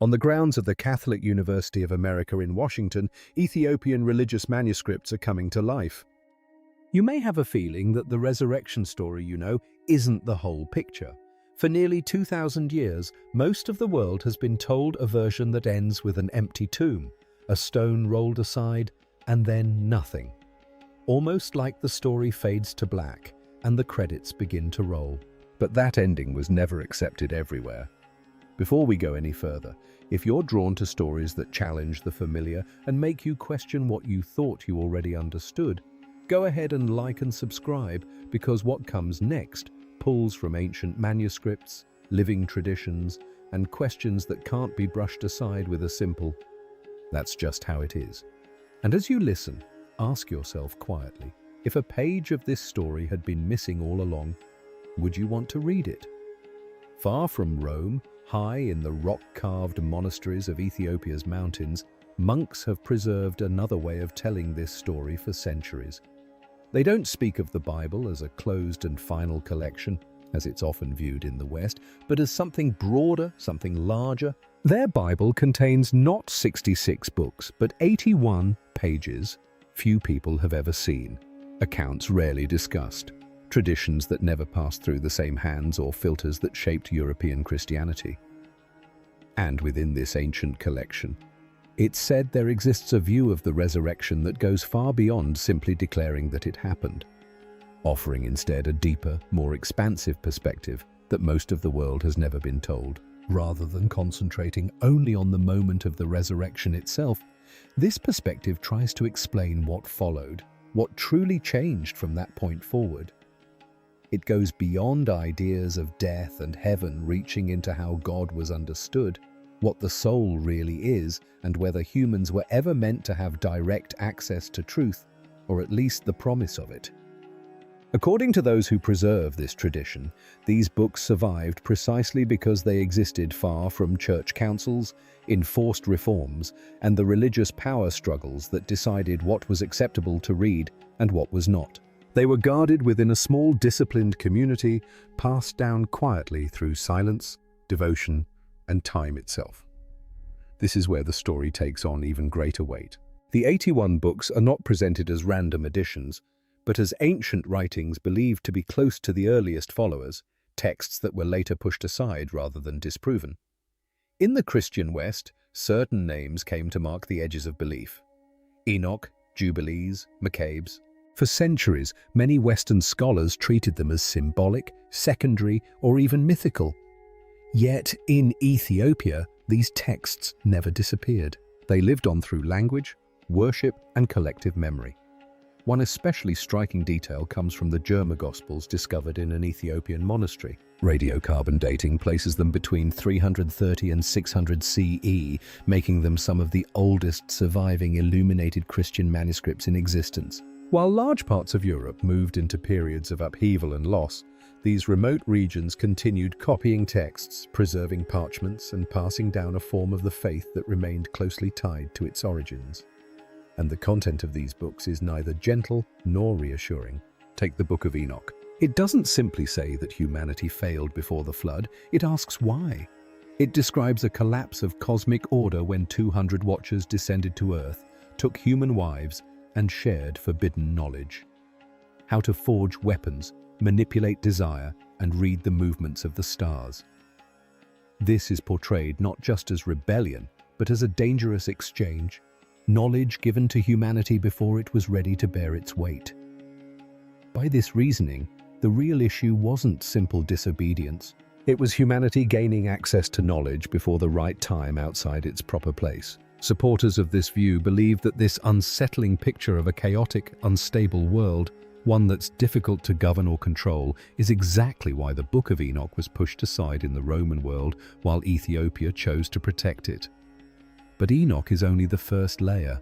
On the grounds of the Catholic University of America in Washington, Ethiopian religious manuscripts are coming to life. You may have a feeling that the resurrection story isn't the whole picture. For nearly 2,000 years, most of the world has been told a version that ends with an empty tomb, a stone rolled aside, and then nothing. Almost like the story fades to black and the credits begin to roll. But that ending was never accepted everywhere. Before we go any further, if you're drawn to stories that challenge the familiar and make you question what you thought you already understood, go ahead and like and subscribe, because what comes next pulls from ancient manuscripts, living traditions, and questions that can't be brushed aside with a simple, "That's just how it is." And as you listen, ask yourself quietly, if a page of this story had been missing all along, would you want to read it? Far from Rome, high in the rock-carved monasteries of Ethiopia's mountains, monks have preserved another way of telling this story for centuries. They don't speak of the Bible as a closed and final collection, as it's often viewed in the West, but as something broader, something larger. Their Bible contains not 66 books, but 81 pages few people have ever seen, accounts rarely discussed, traditions that never passed through the same hands or filters that shaped European Christianity. And within this ancient collection, it's said there exists a view of the resurrection that goes far beyond simply declaring that it happened, offering instead a deeper, more expansive perspective that most of the world has never been told. Rather than concentrating only on the moment of the resurrection itself, this perspective tries to explain what followed, what truly changed from that point forward. It goes beyond ideas of death and heaven, reaching into how God was understood, what the soul really is, and whether humans were ever meant to have direct access to truth, or at least the promise of it. According to those who preserve this tradition, these books survived precisely because they existed far from church councils, enforced reforms, and the religious power struggles that decided what was acceptable to read and what was not. They were guarded within a small, disciplined community, passed down quietly through silence, devotion, and time itself. This is where the story takes on even greater weight. The 81 books are not presented as random additions, but as ancient writings believed to be close to the earliest followers, texts that were later pushed aside rather than disproven. In the Christian West, certain names came to mark the edges of belief: Enoch, Jubilees, Maccabees. For centuries, many Western scholars treated them as symbolic, secondary, or even mythical. Yet, in Ethiopia, these texts never disappeared. They lived on through language, worship, and collective memory. One especially striking detail comes from the German Gospels discovered in an Ethiopian monastery. Radiocarbon dating places them between 330 and 600 CE, making them some of the oldest surviving illuminated Christian manuscripts in existence. While large parts of Europe moved into periods of upheaval and loss, these remote regions continued copying texts, preserving parchments, and passing down a form of the faith that remained closely tied to its origins. And the content of these books is neither gentle nor reassuring. Take the Book of Enoch. It doesn't simply say that humanity failed before the flood, it asks why. It describes a collapse of cosmic order when 200 watchers descended to Earth, took human wives, and shared forbidden knowledge. How to forge weapons, manipulate desire, and read the movements of the stars. This is portrayed not just as rebellion, but as a dangerous exchange, knowledge given to humanity before it was ready to bear its weight. By this reasoning, the real issue wasn't simple disobedience. It was humanity gaining access to knowledge before the right time outside its proper place. Supporters of this view believe that this unsettling picture of a chaotic, unstable world, one that's difficult to govern or control, is exactly why the Book of Enoch was pushed aside in the Roman world while Ethiopia chose to protect it. But Enoch is only the first layer.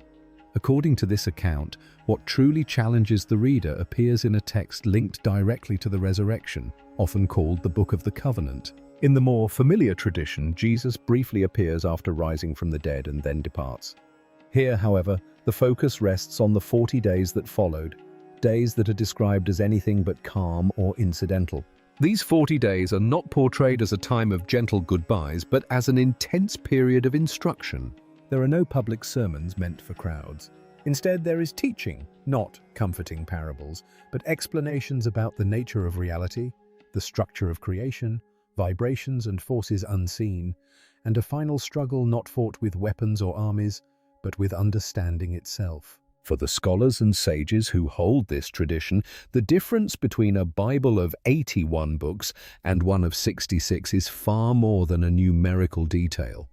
According to this account, what truly challenges the reader appears in a text linked directly to the resurrection, often called the Book of the Covenant. In the more familiar tradition, Jesus briefly appears after rising from the dead and then departs. Here, however, the focus rests on the 40 days that followed, days that are described as anything but calm or incidental. These 40 days are not portrayed as a time of gentle goodbyes, but as an intense period of instruction. There are no public sermons meant for crowds. Instead, there is teaching, not comforting parables, but explanations about the nature of reality, the structure of creation, vibrations and forces unseen, and a final struggle not fought with weapons or armies, but with understanding itself. For the scholars and sages who hold this tradition, the difference between a Bible of 81 books and one of 66 is far more than a numerical detail.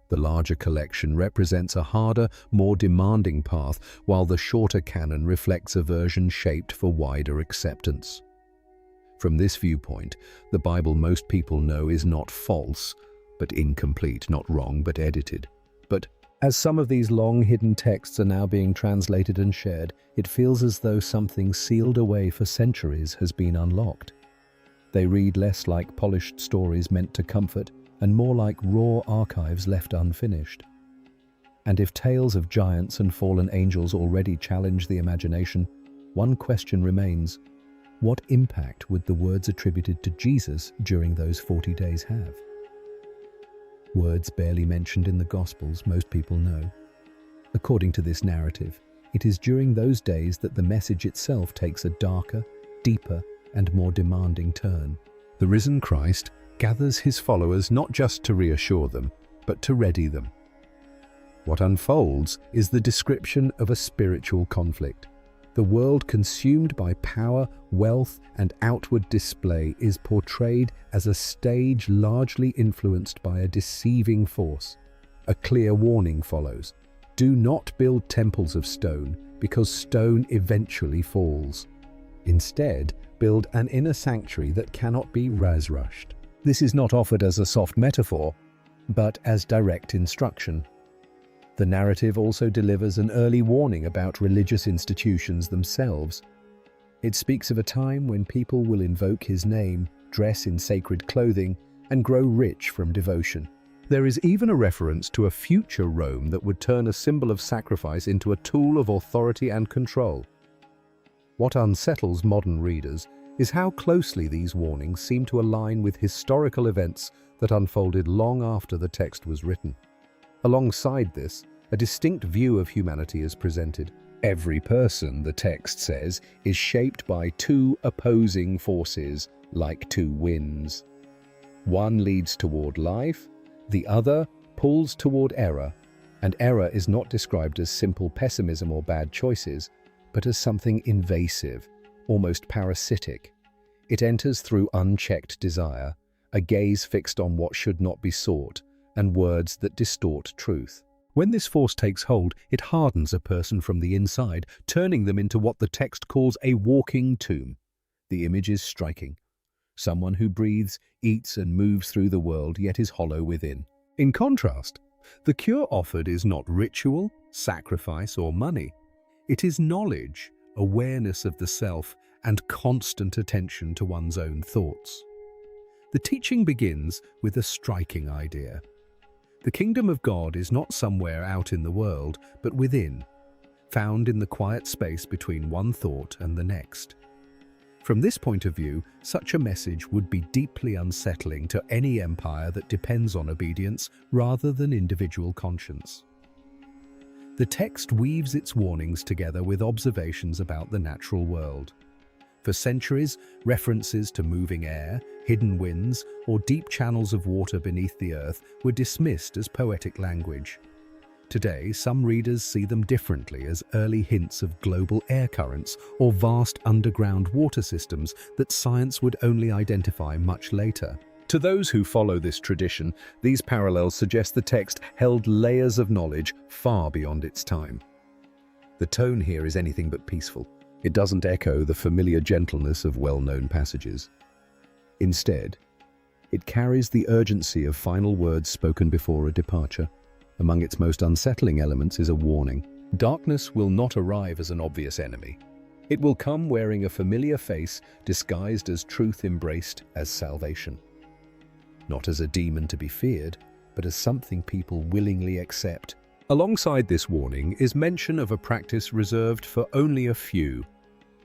The larger collection represents a harder, more demanding path, while the shorter canon reflects a version shaped for wider acceptance. From this viewpoint, the Bible most people know is not false, but incomplete, not wrong, but edited. But as some of these long hidden texts are now being translated and shared, it feels as though something sealed away for centuries has been unlocked. They read less like polished stories meant to comfort, and more like raw archives left unfinished. And if tales of giants and fallen angels already challenge the imagination, one question remains: what impact would the words attributed to Jesus during those 40 days have? Words barely mentioned in the Gospels, most people know. According to this narrative, it is during those days that the message itself takes a darker, deeper, and more demanding turn. The risen Christ gathers his followers not just to reassure them, but to ready them. What unfolds is the description of a spiritual conflict. The world consumed by power, wealth, and outward display is portrayed as a stage largely influenced by a deceiving force. A clear warning follows: do not build temples of stone, because stone eventually falls. Instead, build an inner sanctuary that cannot be razrushed. This is not offered as a soft metaphor, but as direct instruction. The narrative also delivers an early warning about religious institutions themselves. It speaks of a time when people will invoke his name, dress in sacred clothing, and grow rich from devotion. There is even a reference to a future Rome that would turn a symbol of sacrifice into a tool of authority and control. What unsettles modern readers is how closely these warnings seem to align with historical events that unfolded long after the text was written. Alongside this, a distinct view of humanity is presented. Every person, the text says, is shaped by two opposing forces, like two winds. One leads toward life, the other pulls toward error, and error is not described as simple pessimism or bad choices, but as something invasive, almost parasitic. It enters through unchecked desire, a gaze fixed on what should not be sought, and words that distort truth. When this force takes hold, it hardens a person from the inside, turning them into what the text calls a walking tomb. The image is striking. Someone who breathes, eats, and moves through the world, yet is hollow within. In contrast, the cure offered is not ritual, sacrifice, or money. It is knowledge, awareness of the self, and constant attention to one's own thoughts. The teaching begins with a striking idea. The kingdom of God is not somewhere out in the world, but within, found in the quiet space between one thought and the next. From this point of view, such a message would be deeply unsettling to any empire that depends on obedience rather than individual conscience. The text weaves its warnings together with observations about the natural world. For centuries, references to moving air, hidden winds, or deep channels of water beneath the earth were dismissed as poetic language. Today, some readers see them differently, as early hints of global air currents or vast underground water systems that science would only identify much later. To those who follow this tradition, these parallels suggest the text held layers of knowledge far beyond its time. The tone here is anything but peaceful. It doesn't echo the familiar gentleness of well-known passages. Instead, it carries the urgency of final words spoken before a departure. Among its most unsettling elements is a warning. Darkness will not arrive as an obvious enemy. It will come wearing a familiar face, disguised as truth, embraced as salvation. Not as a demon to be feared, but as something people willingly accept. Alongside this warning is mention of a practice reserved for only a few: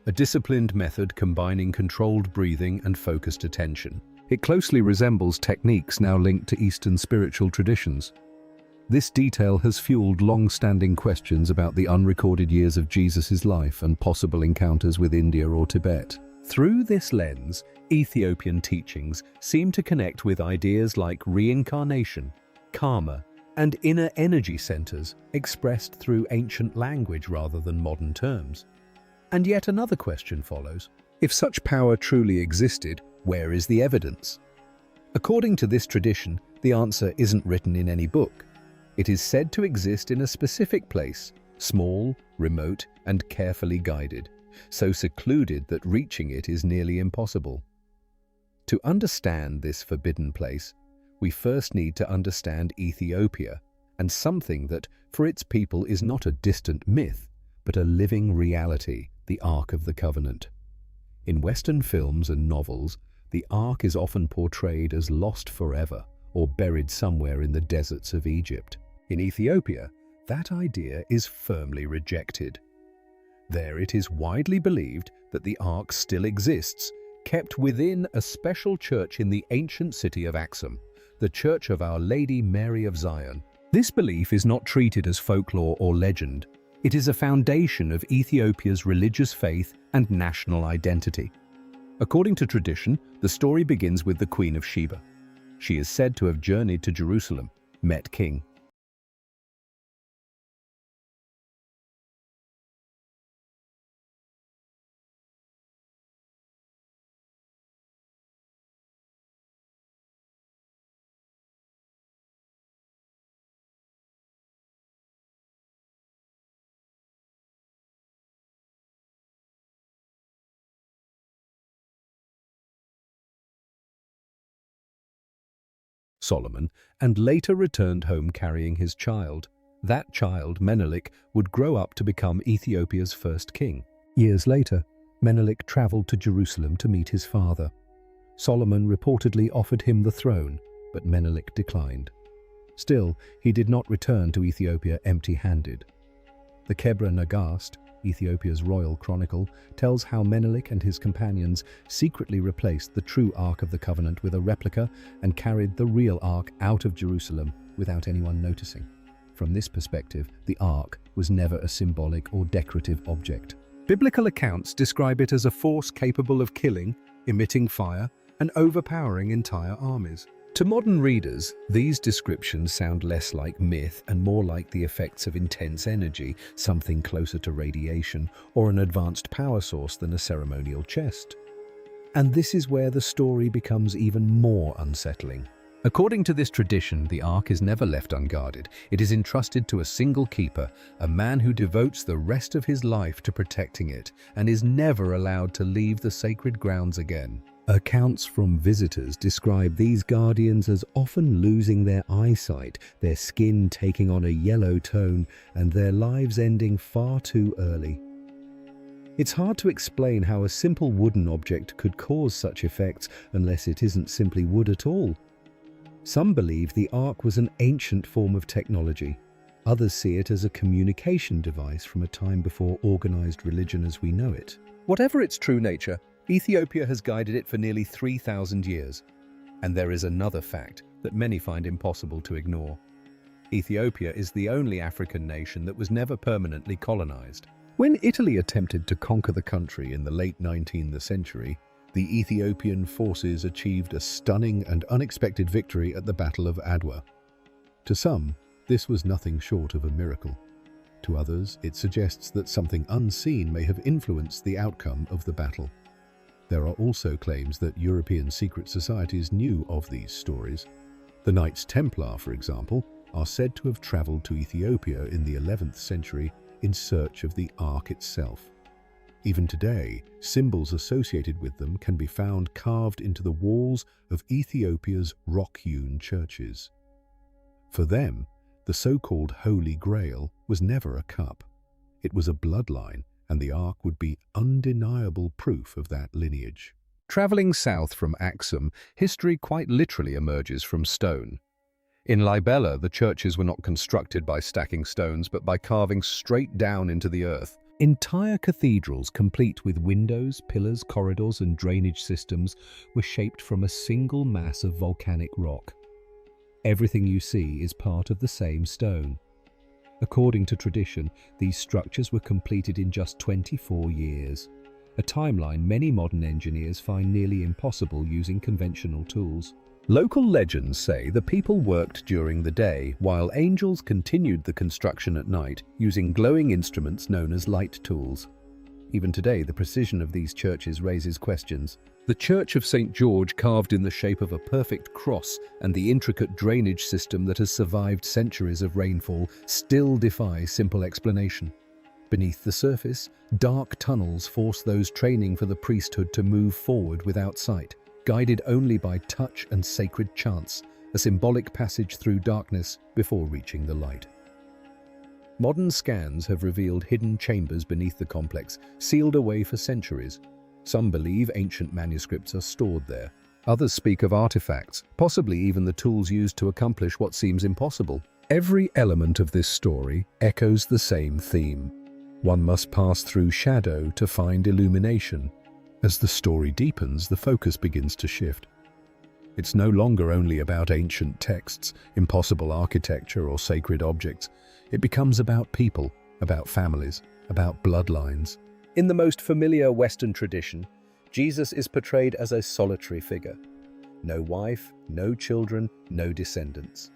a disciplined method combining controlled breathing and focused attention. It closely resembles techniques now linked to Eastern spiritual traditions. This detail has fueled long-standing questions about the unrecorded years of Jesus' life and possible encounters with India or Tibet. Through this lens, Ethiopian teachings seem to connect with ideas like reincarnation, karma, and inner energy centers expressed through ancient language rather than modern terms. And yet another question follows. If such power truly existed, where is the evidence? According to this tradition, the answer isn't written in any book. It is said to exist in a specific place, small, remote, and carefully guided, so secluded that reaching it is nearly impossible. To understand this forbidden place, we first need to understand Ethiopia and something that, for its people, is not a distant myth, but a living reality, the Ark of the Covenant. In Western films and novels, the Ark is often portrayed as lost forever or buried somewhere in the deserts of Egypt. In Ethiopia, that idea is firmly rejected. There it is widely believed that the Ark still exists, kept within a special church in the ancient city of Aksum, the Church of Our Lady Mary of Zion. This belief is not treated as folklore or legend. It is a foundation of Ethiopia's religious faith and national identity. According to tradition, the story begins with the Queen of Sheba. She is said to have journeyed to Jerusalem, met King Solomon, and later returned home carrying his child. That child, Menelik, would grow up to become Ethiopia's first king. Years later, Menelik traveled to Jerusalem to meet his father. Solomon reportedly offered him the throne, but Menelik declined. Still, he did not return to Ethiopia empty-handed. The Kebra Nagast, Ethiopia's royal chronicle, tells how Menelik and his companions secretly replaced the true Ark of the Covenant with a replica and carried the real Ark out of Jerusalem without anyone noticing. From this perspective, the Ark was never a symbolic or decorative object. Biblical accounts describe it as a force capable of killing, emitting fire, and overpowering entire armies. To modern readers, these descriptions sound less like myth and more like the effects of intense energy, something closer to radiation or an advanced power source than a ceremonial chest. And this is where the story becomes even more unsettling. According to this tradition, the Ark is never left unguarded. It is entrusted to a single keeper, a man who devotes the rest of his life to protecting it and is never allowed to leave the sacred grounds again. Accounts from visitors describe these guardians as often losing their eyesight, their skin taking on a yellow tone, and their lives ending far too early. It's hard to explain how a simple wooden object could cause such effects unless it isn't simply wood at all. Some believe the Ark was an ancient form of technology. Others see it as a communication device from a time before organized religion as we know it. Whatever its true nature, Ethiopia has guided it for nearly 3,000 years. And there is another fact that many find impossible to ignore. Ethiopia is the only African nation that was never permanently colonized. When Italy attempted to conquer the country in the late 19th century, the Ethiopian forces achieved a stunning and unexpected victory at the Battle of Adwa. To some, this was nothing short of a miracle. To others, it suggests that something unseen may have influenced the outcome of the battle. There are also claims that European secret societies knew of these stories. The Knights Templar, for example, are said to have traveled to Ethiopia in the 11th century in search of the Ark itself. Even today, symbols associated with them can be found carved into the walls of Ethiopia's rock-hewn churches. For them, the so-called Holy Grail was never a cup. It was a bloodline, and the Ark would be undeniable proof of that lineage. Traveling south from Aksum, history quite literally emerges from stone. In Libella, the churches were not constructed by stacking stones, but by carving straight down into the earth. Entire cathedrals, complete with windows, pillars, corridors, and drainage systems, were shaped from a single mass of volcanic rock. Everything you see is part of the same stone. According to tradition, these structures were completed in just 24 years, a timeline many modern engineers find nearly impossible using conventional tools. Local legends say the people worked during the day, while angels continued the construction at night using glowing instruments known as light tools. Even today, the precision of these churches raises questions. The Church of St. George, carved in the shape of a perfect cross, and the intricate drainage system that has survived centuries of rainfall still defy simple explanation. Beneath the surface, dark tunnels force those training for the priesthood to move forward without sight, guided only by touch and sacred chants, a symbolic passage through darkness before reaching the light. Modern scans have revealed hidden chambers beneath the complex, sealed away for centuries. Some believe ancient manuscripts are stored there. Others speak of artifacts, possibly even the tools used to accomplish what seems impossible. Every element of this story echoes the same theme. One must pass through shadow to find illumination. As the story deepens, the focus begins to shift. It's no longer only about ancient texts, impossible architecture, or sacred objects. It becomes about people, about families, about bloodlines. In the most familiar Western tradition, Jesus is portrayed as a solitary figure. No wife, no children, no descendants.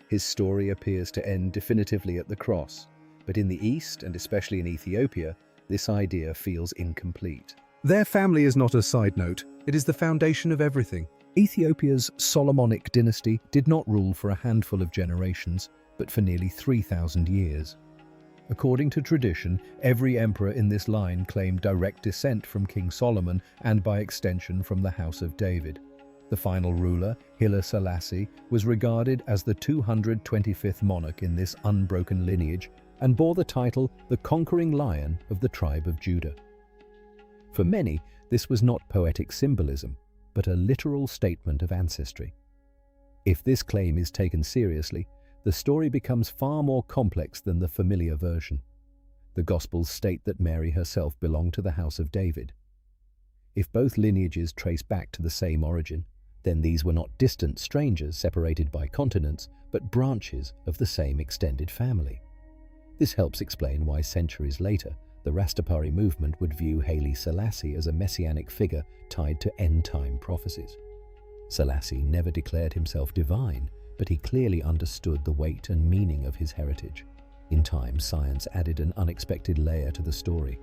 His story appears to end definitively at the cross, but in the East, and especially in Ethiopia, this idea feels incomplete. Their family is not a side note, it is the foundation of everything. Ethiopia's Solomonic dynasty did not rule for a handful of generations, but for nearly 3,000 years. According to tradition, every emperor in this line claimed direct descent from King Solomon and by extension from the House of David. The final ruler, Haile Selassie, was regarded as the 225th monarch in this unbroken lineage and bore the title the Conquering Lion of the tribe of Judah. For many, this was not poetic symbolism, but a literal statement of ancestry. If this claim is taken seriously, the story becomes far more complex than the familiar version. The Gospels state that Mary herself belonged to the house of David. If both lineages trace back to the same origin, then these were not distant strangers separated by continents, but branches of the same extended family. This helps explain why centuries later, the Rastafari movement would view Haile Selassie as a messianic figure tied to end-time prophecies. Selassie never declared himself divine, but he clearly understood the weight and meaning of his heritage. In time, science added an unexpected layer to the story.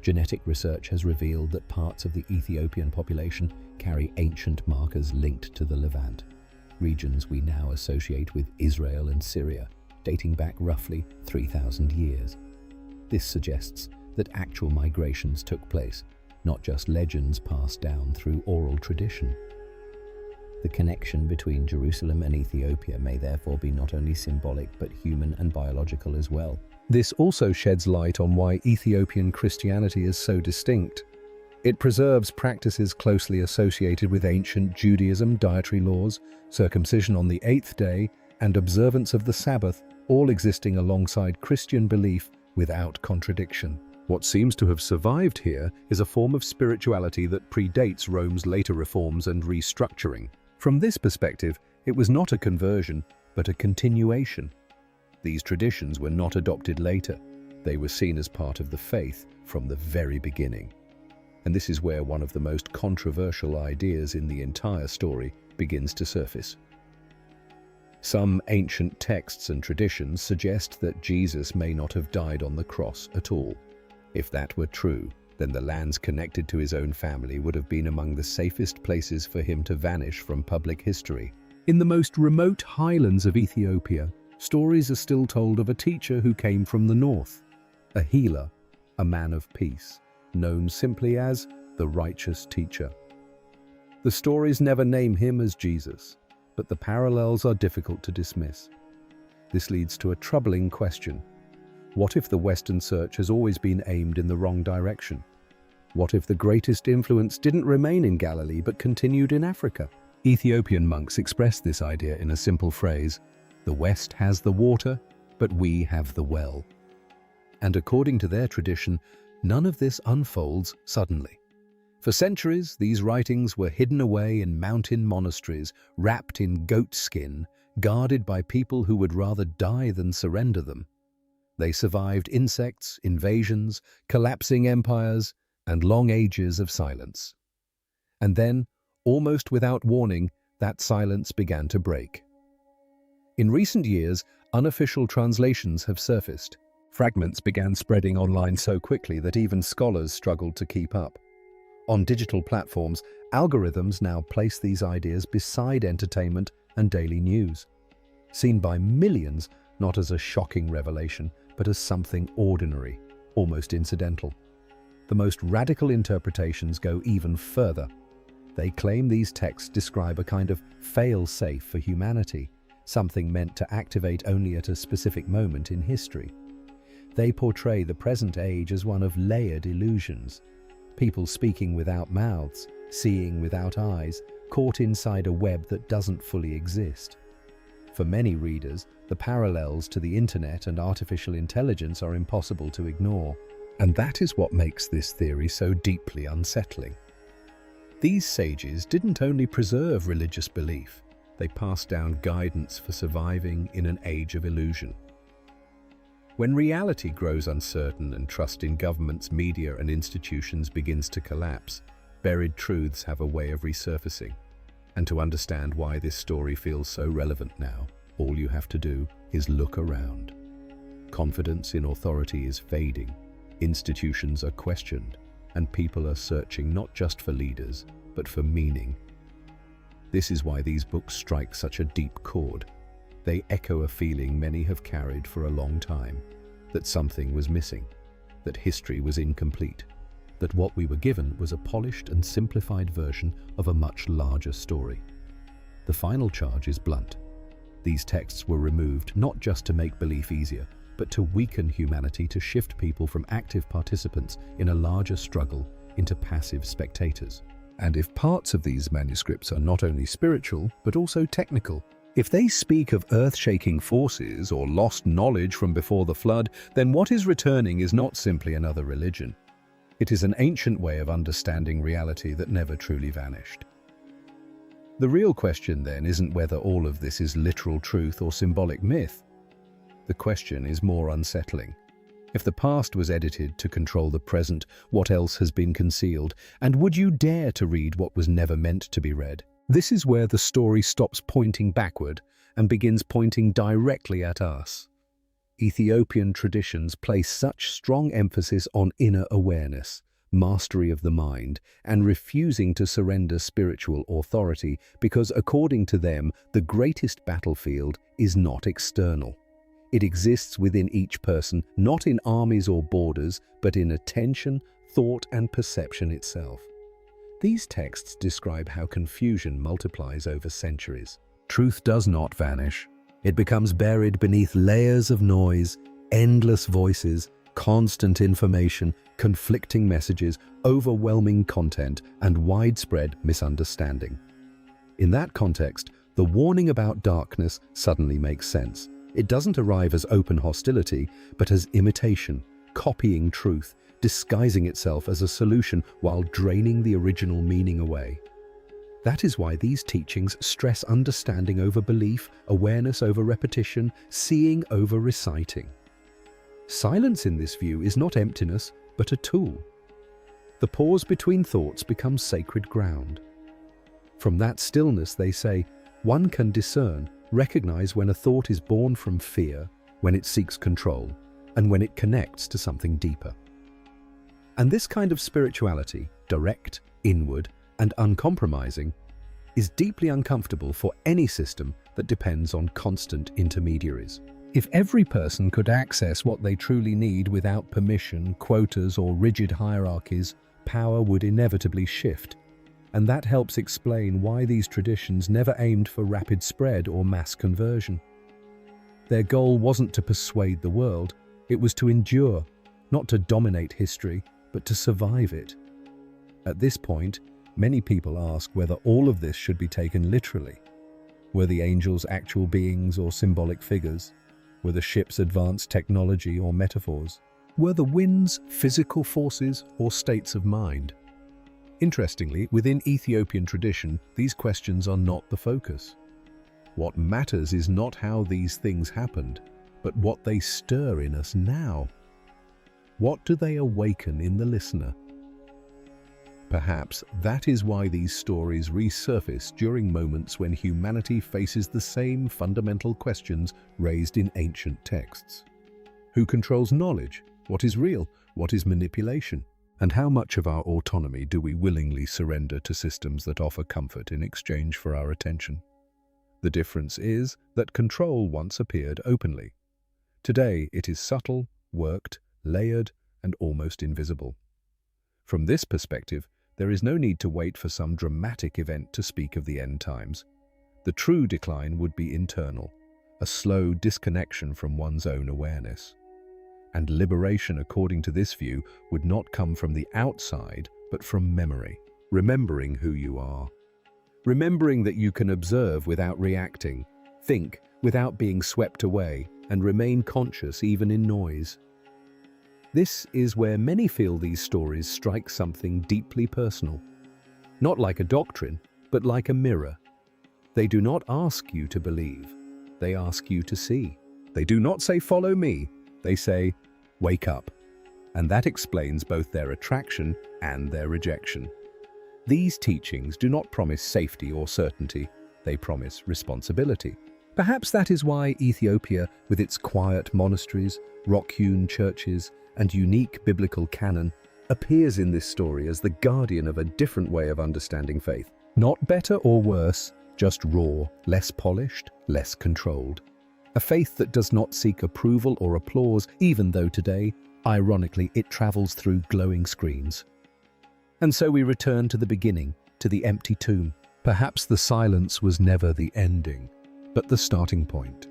Genetic research has revealed that parts of the Ethiopian population carry ancient markers linked to the Levant, regions we now associate with Israel and Syria, dating back roughly 3,000 years. This suggests that actual migrations took place, not just legends passed down through oral tradition. The connection between Jerusalem and Ethiopia may therefore be not only symbolic but human and biological as well. This also sheds light on why Ethiopian Christianity is so distinct. It preserves practices closely associated with ancient Judaism, dietary laws, circumcision on the 8th day, and observance of the Sabbath, all existing alongside Christian belief without contradiction. What seems to have survived here is a form of spirituality that predates Rome's later reforms and restructuring. From this perspective, it was not a conversion, but a continuation. These traditions were not adopted later. They were seen as part of the faith from the very beginning. And this is where one of the most controversial ideas in the entire story begins to surface. Some ancient texts and traditions suggest that Jesus may not have died on the cross at all. If that were true, then the lands connected to his own family would have been among the safest places for him to vanish from public history. In the most remote highlands of Ethiopia, stories are still told of a teacher who came from the north, a healer, a man of peace, known simply as the righteous teacher. The stories never name him as Jesus, but the parallels are difficult to dismiss. This leads to a troubling question. What if the Western search has always been aimed in the wrong direction? What if the greatest influence didn't remain in Galilee but continued in Africa? Ethiopian monks express this idea in a simple phrase: the West has the water, but we have the well. And according to their tradition, none of this unfolds suddenly. For centuries, these writings were hidden away in mountain monasteries, wrapped in goat skin, guarded by people who would rather die than surrender them. They survived insects, invasions, collapsing empires, and long ages of silence. And then, almost without warning, that silence began to break. In recent years, unofficial translations have surfaced. Fragments began spreading online so quickly that even scholars struggled to keep up. On digital platforms, algorithms now place these ideas beside entertainment and daily news, seen by millions not as a shocking revelation, but as something ordinary, almost incidental. The most radical interpretations go even further. They claim these texts describe a kind of fail-safe for humanity, something meant to activate only at a specific moment in history. They portray the present age as one of layered illusions, people speaking without mouths, seeing without eyes, caught inside a web that doesn't fully exist. For many readers, the parallels to the internet and artificial intelligence are impossible to ignore. And that is what makes this theory so deeply unsettling. These sages didn't only preserve religious belief, they passed down guidance for surviving in an age of illusion. When reality grows uncertain and trust in governments, media, and institutions begins to collapse, buried truths have a way of resurfacing. And to understand why this story feels so relevant now, all you have to do is look around. Confidence in authority is fading, institutions are questioned, and people are searching not just for leaders, but for meaning. This is why these books strike such a deep chord. They echo a feeling many have carried for a long time, that something was missing, that history was incomplete, that what we were given was a polished and simplified version of a much larger story. The final charge is blunt. These texts were removed not just to make belief easier, but to weaken humanity, to shift people from active participants in a larger struggle into passive spectators. And if parts of these manuscripts are not only spiritual, but also technical, if they speak of earth-shaking forces or lost knowledge from before the flood, then what is returning is not simply another religion. It is an ancient way of understanding reality that never truly vanished. The real question then isn't whether all of this is literal truth or symbolic myth. The question is more unsettling. If the past was edited to control the present, what else has been concealed? And would you dare to read what was never meant to be read? This is where the story stops pointing backward and begins pointing directly at us. Ethiopian traditions place such strong emphasis on inner awareness, mastery of the mind, and refusing to surrender spiritual authority because, according to them, the greatest battlefield is not external. It exists within each person, not in armies or borders, but in attention, thought, and perception itself. These texts describe how confusion multiplies over centuries. Truth does not vanish. It becomes buried beneath layers of noise, endless voices, constant information, conflicting messages, overwhelming content, and widespread misunderstanding. In that context, the warning about darkness suddenly makes sense. It doesn't arrive as open hostility, but as imitation, copying truth, disguising itself as a solution while draining the original meaning away. That is why these teachings stress understanding over belief, awareness over repetition, seeing over reciting. Silence in this view is not emptiness, but a tool. The pause between thoughts becomes sacred ground. From that stillness, they say, one can discern, recognize when a thought is born from fear, when it seeks control, and when it connects to something deeper. And this kind of spirituality, direct, inward, and uncompromising, is deeply uncomfortable for any system that depends on constant intermediaries. If every person could access what they truly need without permission, quotas, or rigid hierarchies, power would inevitably shift. And that helps explain why these traditions never aimed for rapid spread or mass conversion. Their goal wasn't to persuade the world, it was to endure, not to dominate history, but to survive it. At this point, many people ask whether all of this should be taken literally. Were the angels actual beings or symbolic figures? Were the ships advanced technology or metaphors? Were the winds physical forces or states of mind? Interestingly, within Ethiopian tradition, these questions are not the focus. What matters is not how these things happened, but what they stir in us now. What do they awaken in the listener? Perhaps that is why these stories resurface during moments when humanity faces the same fundamental questions raised in ancient texts. Who controls knowledge? What is real? What is manipulation? And how much of our autonomy do we willingly surrender to systems that offer comfort in exchange for our attention? The difference is that control once appeared openly. Today it is subtle, worked, layered, and almost invisible. From this perspective, there is no need to wait for some dramatic event to speak of the end times. The true decline would be internal, a slow disconnection from one's own awareness. And liberation, according to this view, would not come from the outside, but from memory. Remembering who you are. Remembering that you can observe without reacting, think without being swept away, and remain conscious even in noise. This is where many feel these stories strike something deeply personal. Not like a doctrine, but like a mirror. They do not ask you to believe. They ask you to see. They do not say, "Follow me." They say, "Wake up." And that explains both their attraction and their rejection. These teachings do not promise safety or certainty. They promise responsibility. Perhaps that is why Ethiopia, with its quiet monasteries, rock-hewn churches, and unique biblical canon, appears in this story as the guardian of a different way of understanding faith. Not better or worse, just raw, less polished, less controlled. A faith that does not seek approval or applause, even though today, ironically, it travels through glowing screens. And so we return to the beginning, to the empty tomb. Perhaps the silence was never the ending, but the starting point.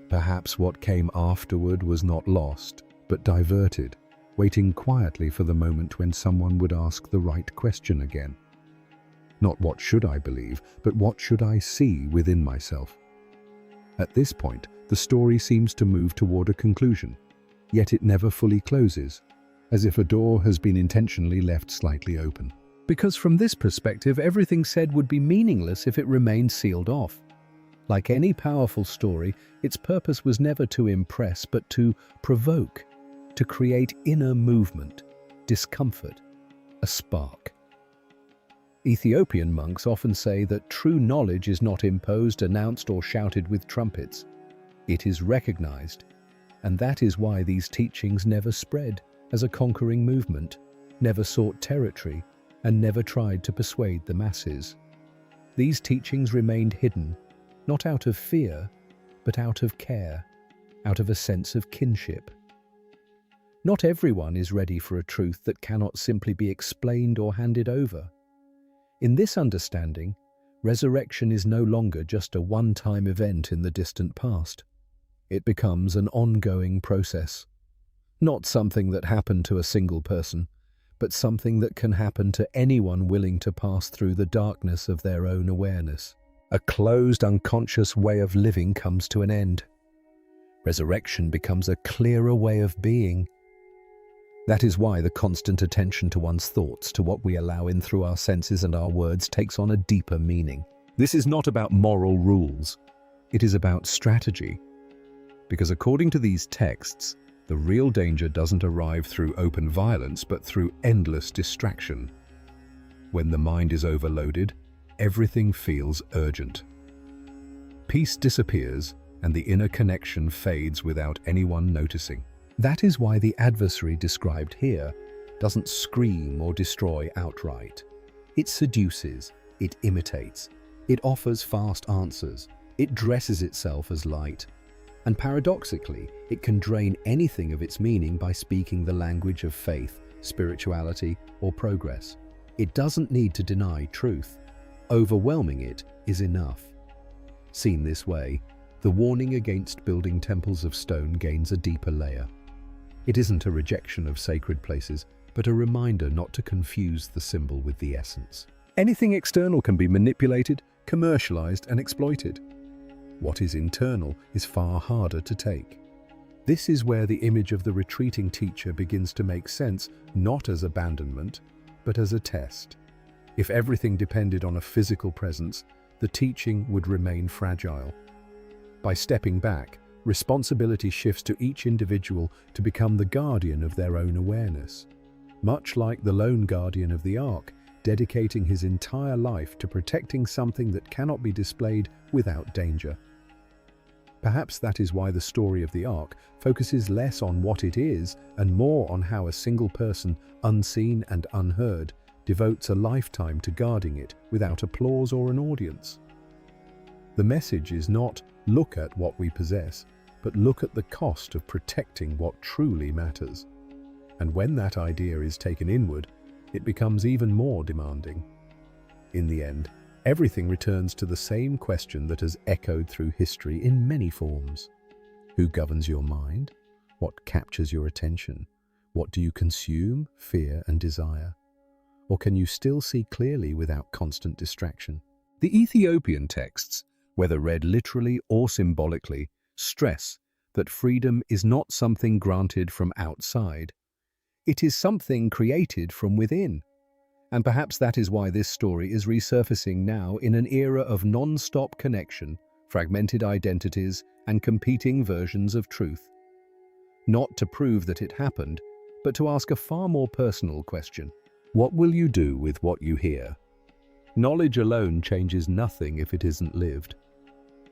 Perhaps what came afterward was not lost, but diverted, waiting quietly for the moment when someone would ask the right question again. Not what should I believe, but what should I see within myself? At this point, the story seems to move toward a conclusion, yet it never fully closes, as if a door has been intentionally left slightly open. Because from this perspective, everything said would be meaningless if it remained sealed off. Like any powerful story, its purpose was never to impress, but to provoke, to create inner movement, discomfort, a spark. Ethiopian monks often say that true knowledge is not imposed, announced, or shouted with trumpets. It is recognized, and that is why these teachings never spread as a conquering movement, never sought territory, and never tried to persuade the masses. These teachings remained hidden, not out of fear, but out of care, out of a sense of kinship. Not everyone is ready for a truth that cannot simply be explained or handed over. In this understanding, resurrection is no longer just a one-time event in the distant past. It becomes an ongoing process. Not something that happened to a single person, but something that can happen to anyone willing to pass through the darkness of their own awareness. A closed, unconscious way of living comes to an end. Resurrection becomes a clearer way of being. That is why the constant attention to one's thoughts, to what we allow in through our senses and our words, takes on a deeper meaning. This is not about moral rules. It is about strategy. Because according to these texts, the real danger doesn't arrive through open violence, but through endless distraction. When the mind is overloaded, everything feels urgent. Peace disappears, and the inner connection fades without anyone noticing. That is why the adversary described here doesn't scream or destroy outright. It seduces, it imitates, it offers fast answers, it dresses itself as light. And paradoxically, it can drain anything of its meaning by speaking the language of faith, spirituality, or progress. It doesn't need to deny truth. Overwhelming it is enough. Seen this way, the warning against building temples of stone gains a deeper layer. It isn't a rejection of sacred places, but a reminder not to confuse the symbol with the essence. Anything external can be manipulated, commercialized, and exploited. What is internal is far harder to take. This is where the image of the retreating teacher begins to make sense, not as abandonment, but as a test. If everything depended on a physical presence, the teaching would remain fragile. By stepping back, responsibility shifts to each individual to become the guardian of their own awareness. Much like the lone guardian of the Ark, dedicating his entire life to protecting something that cannot be displayed without danger. Perhaps that is why the story of the Ark focuses less on what it is and more on how a single person, unseen and unheard, devotes a lifetime to guarding it without applause or an audience. The message is not, look at what we possess, but look at the cost of protecting what truly matters. And when that idea is taken inward, it becomes even more demanding. In the end, everything returns to the same question that has echoed through history in many forms. Who governs your mind? What captures your attention? What do you consume, fear, and desire? Or can you still see clearly without constant distraction? The Ethiopian texts, whether read literally or symbolically, stress that freedom is not something granted from outside. It is something created from within. And perhaps that is why this story is resurfacing now in an era of non-stop connection, fragmented identities, and competing versions of truth. Not to prove that it happened, but to ask a far more personal question. What will you do with what you hear? Knowledge alone changes nothing if it isn't lived.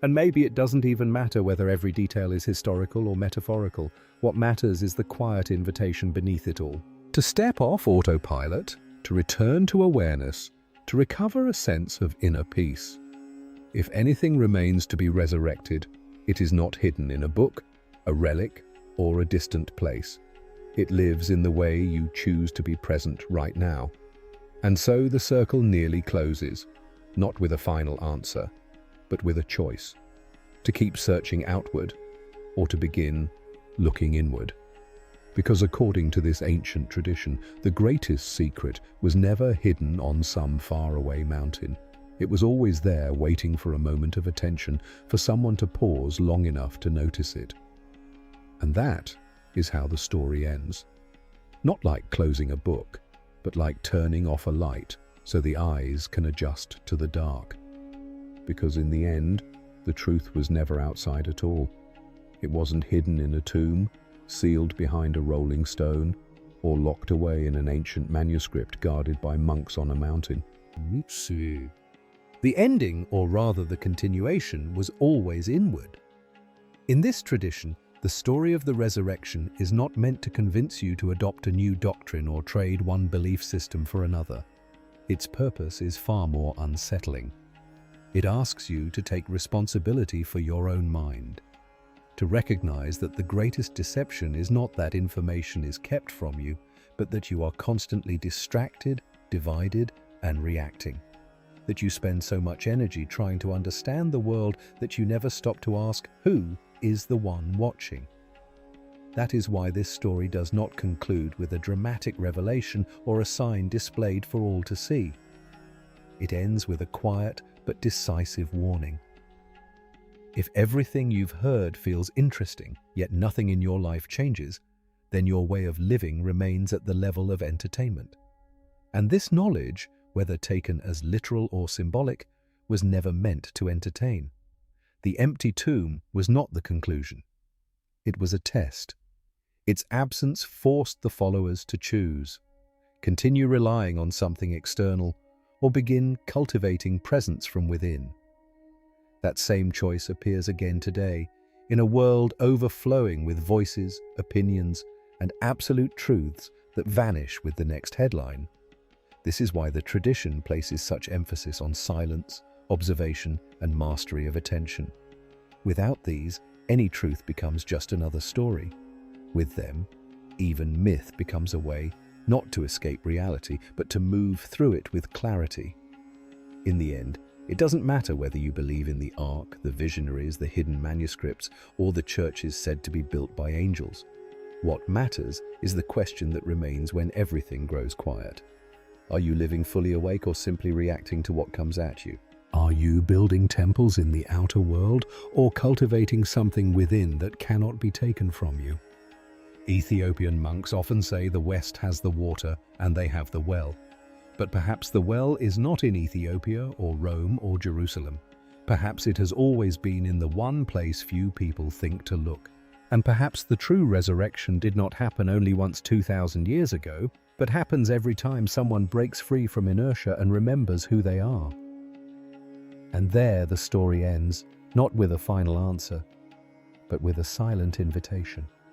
And maybe it doesn't even matter whether every detail is historical or metaphorical. What matters is the quiet invitation beneath it all. To step off autopilot, to return to awareness, to recover a sense of inner peace. If anything remains to be resurrected, it is not hidden in a book, a relic, or a distant place. It lives in the way you choose to be present right now. And so the circle nearly closes, not with a final answer, but with a choice. To keep searching outward, or to begin looking inward. Because according to this ancient tradition, the greatest secret was never hidden on some faraway mountain. It was always there, waiting for a moment of attention, for someone to pause long enough to notice it. And that is how the story ends. Not like closing a book, but like turning off a light so the eyes can adjust to the dark. Because in the end, the truth was never outside at all. It wasn't hidden in a tomb, sealed behind a rolling stone, or locked away in an ancient manuscript guarded by monks on a mountain. The ending, or rather the continuation, was always inward. In this tradition, the story of the resurrection is not meant to convince you to adopt a new doctrine or trade one belief system for another. Its purpose is far more unsettling. It asks you to take responsibility for your own mind, to recognize that the greatest deception is not that information is kept from you, but that you are constantly distracted, divided, and reacting. That you spend so much energy trying to understand the world that you never stop to ask, who is the one watching? That is why this story does not conclude with a dramatic revelation or a sign displayed for all to see. It ends with a quiet but decisive warning. If everything you've heard feels interesting, yet nothing in your life changes, then your way of living remains at the level of entertainment. And this knowledge, whether taken as literal or symbolic, was never meant to entertain. The empty tomb was not the conclusion. It was a test. Its absence forced the followers to choose, continue relying on something external, or begin cultivating presence from within. That same choice appears again today, in a world overflowing with voices, opinions, and absolute truths that vanish with the next headline. This is why the tradition places such emphasis on silence, observation, and mastery of attention. Without these, any truth becomes just another story. With them, even myth becomes a way not to escape reality, but to move through it with clarity. In the end, it doesn't matter whether you believe in the Ark, the visionaries, the hidden manuscripts, or the churches said to be built by angels. What matters is the question that remains when everything grows quiet. Are you living fully awake or simply reacting to what comes at you? Are you building temples in the outer world or cultivating something within that cannot be taken from you? Ethiopian monks often say the West has the water and they have the well. But perhaps the well is not in Ethiopia or Rome or Jerusalem. Perhaps it has always been in the one place few people think to look. And perhaps the true resurrection did not happen only once 2,000 years ago, but happens every time someone breaks free from inertia and remembers who they are. And there the story ends, not with a final answer, but with a silent invitation.